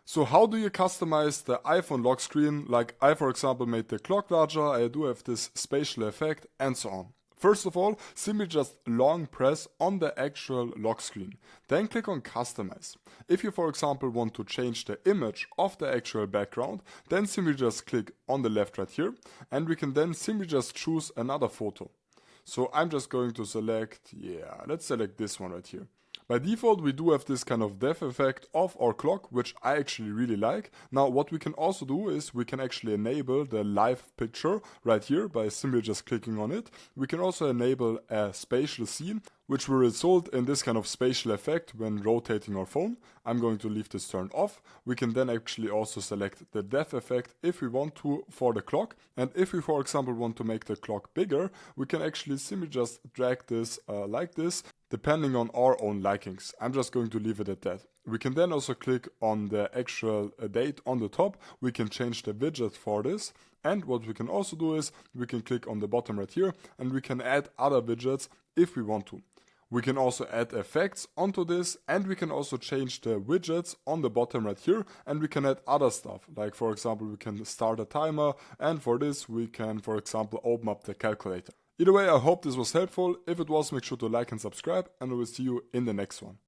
So how do you customize the iPhone lock screen? Like I, for example, made the clock larger, I do have this spatial effect and so on. First of all, simply just long press on the actual lock screen. Then click on Customize. If you, for example, want to change the image of the actual background, then simply just click on the left right here, and we can then simply just choose another photo. So I'm just going to select, let's select this one right here. By default, we do have this kind of depth effect of our clock, which I actually really like. Now, what we can also do is we can actually enable the live picture right here by simply just clicking on it. We can also enable a spatial scene, which will result in this kind of spatial effect when rotating our phone. I'm going to leave this turned off. We can then actually also select the depth effect if we want to for the clock. And if we, for example, want to make the clock bigger, we can actually simply just drag this like this, depending on our own likings. I'm just going to leave it at that. We can then also click on the actual date on the top. We can change the widget for this. And what we can also do is we can click on the bottom right here and we can add other widgets if we want to. We can also add effects onto this, and we can also change the widgets on the bottom right here, and we can add other stuff. Like for example, we can start a timer, and for this we can, for example, open up the calculator. Either way, I hope this was helpful. If it was, make sure to like and subscribe, and I will see you in the next one.